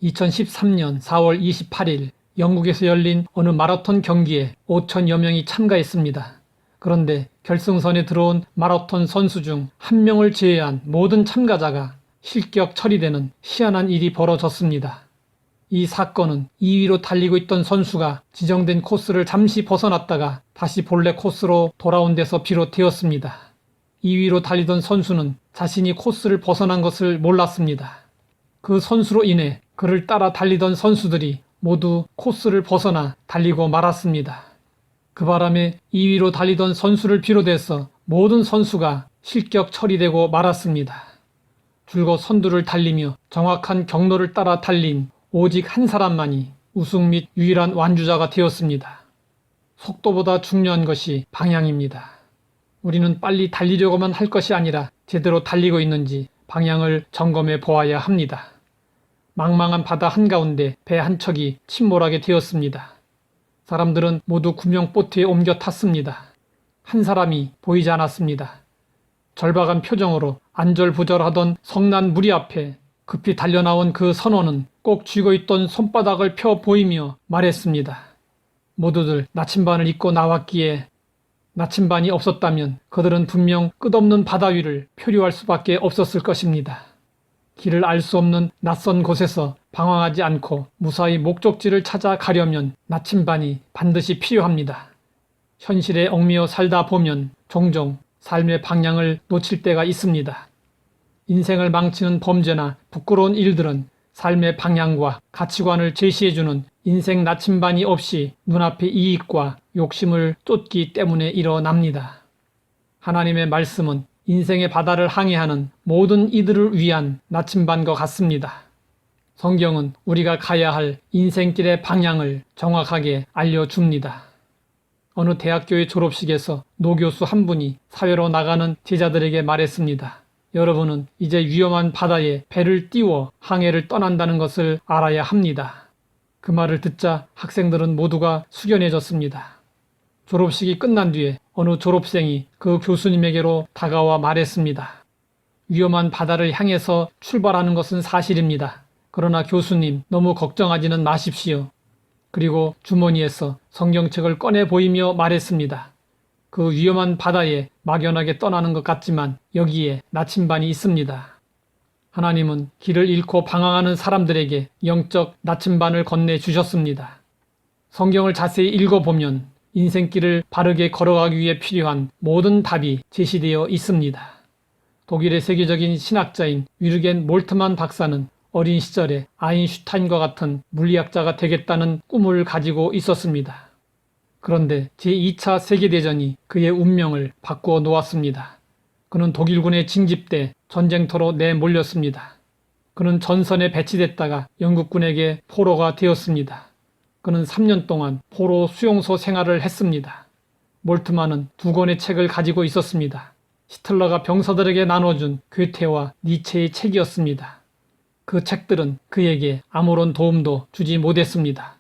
2013년 4월 28일 영국에서 열린 어느 마라톤 경기에 5천여 명이 참가했습니다. 그런데 결승선에 들어온 마라톤 선수 중 한 명을 제외한 모든 참가자가 실격 처리되는 희한한 일이 벌어졌습니다. 이 사건은 2위로 달리고 있던 선수가 지정된 코스를 잠시 벗어났다가 다시 본래 코스로 돌아온 데서 비롯되었습니다. 2위로 달리던 선수는 자신이 코스를 벗어난 것을 몰랐습니다. 그 선수로 인해 그를 따라 달리던 선수들이 모두 코스를 벗어나 달리고 말았습니다. 그 바람에 2위로 달리던 선수를 비롯해서 모든 선수가 실격 처리되고 말았습니다. 줄곧 선두를 달리며 정확한 경로를 따라 달린 오직 한 사람만이 우승 및 유일한 완주자가 되었습니다. 속도보다 중요한 것이 방향입니다. 우리는 빨리 달리려고만 할 것이 아니라 제대로 달리고 있는지 방향을 점검해 보아야 합니다. 망망한 바다 한가운데 배 한 척이 침몰하게 되었습니다. 사람들은 모두 구명보트에 옮겨 탔습니다. 한 사람이 보이지 않았습니다. 절박한 표정으로 안절부절하던 성난 무리 앞에 급히 달려나온 그 선원은 꼭 쥐고 있던 손바닥을 펴 보이며 말했습니다. 모두들 나침반을 입고 나왔기에 나침반이 없었다면 그들은 분명 끝없는 바다 위를 표류할 수밖에 없었을 것입니다. 길을 알 수 없는 낯선 곳에서 방황하지 않고 무사히 목적지를 찾아 가려면 나침반이 반드시 필요합니다. 현실에 얽매여 살다 보면 종종 삶의 방향을 놓칠 때가 있습니다. 인생을 망치는 범죄나 부끄러운 일들은 삶의 방향과 가치관을 제시해주는 인생 나침반이 없이 눈앞의 이익과 욕심을 쫓기 때문에 일어납니다. 하나님의 말씀은 인생의 바다를 항해하는 모든 이들을 위한 나침반과 같습니다. 성경은 우리가 가야 할 인생길의 방향을 정확하게 알려줍니다. 어느 대학교의 졸업식에서 노교수 한 분이 사회로 나가는 제자들에게 말했습니다. 여러분은 이제 위험한 바다에 배를 띄워 항해를 떠난다는 것을 알아야 합니다. 그 말을 듣자 학생들은 모두가 숙연해졌습니다. 졸업식이 끝난 뒤에 어느 졸업생이 그 교수님에게로 다가와 말했습니다. 위험한 바다를 향해서 출발하는 것은 사실입니다. 그러나 교수님, 너무 걱정하지는 마십시오. 그리고 주머니에서 성경책을 꺼내 보이며 말했습니다. 그 위험한 바다에 막연하게 떠나는 것 같지만 여기에 나침반이 있습니다. 하나님은 길을 잃고 방황하는 사람들에게 영적 나침반을 건네주셨습니다. 성경을 자세히 읽어보면 인생길을 바르게 걸어가기 위해 필요한 모든 답이 제시되어 있습니다. 독일의 세계적인 신학자인 위르겐 몰트만 박사는 어린 시절에 아인슈타인과 같은 물리학자가 되겠다는 꿈을 가지고 있었습니다. 그런데 제2차 세계대전이 그의 운명을 바꾸어 놓았습니다. 그는 독일군에 징집돼 전쟁터로 내몰렸습니다. 그는 전선에 배치됐다가 영국군에게 포로가 되었습니다. 그는 3년 동안 포로 수용소 생활을 했습니다. 몰트만은 2권의 책을 가지고 있었습니다. 히틀러가 병사들에게 나눠준 괴테와 니체의 책이었습니다. 그 책들은 그에게 아무런 도움도 주지 못했습니다.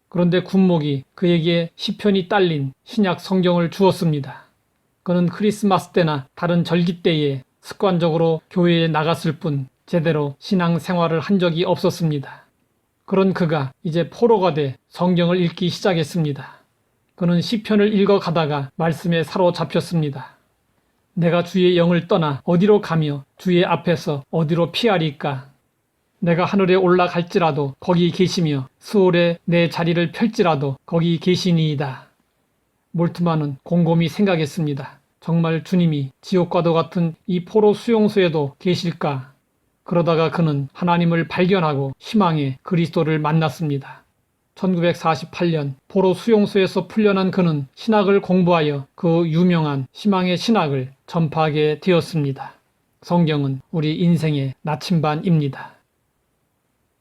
그런데 군목이 그에게 시편이 딸린 신약 성경을 주었습니다. 그는 크리스마스 때나 다른 절기 때에 습관적으로 교회에 나갔을 뿐 제대로 신앙 생활을 한 적이 없었습니다. 그런 그가 이제 포로가 돼 성경을 읽기 시작했습니다. 그는 시편을 읽어가다가 말씀에 사로잡혔습니다. 내가 주의 영을 떠나 어디로 가며 주의 앞에서 어디로 피하리까? 내가 하늘에 올라갈지라도 거기 계시며 수월에 내 자리를 펼지라도 거기 계시니이다. 몰트만은 곰곰이 생각했습니다. 정말 주님이 지옥과도 같은 이 포로 수용소에도 계실까? 그러다가 그는 하나님을 발견하고 희망의 그리스도를 만났습니다. 1948년 포로 수용소에서 풀려난 그는 신학을 공부하여 그 유명한 희망의 신학을 전파하게 되었습니다. 성경은 우리 인생의 나침반입니다.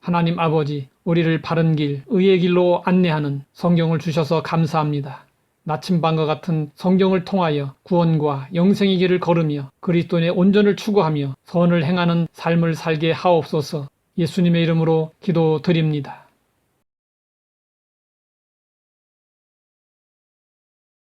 하나님 아버지, 우리를 바른 길, 의의 길로 안내하는 성경을 주셔서 감사합니다. 나침반과 같은 성경을 통하여 구원과 영생의 길을 걸으며 그리스도의 온전을 추구하며 선을 행하는 삶을 살게 하옵소서. 예수님의 이름으로 기도드립니다.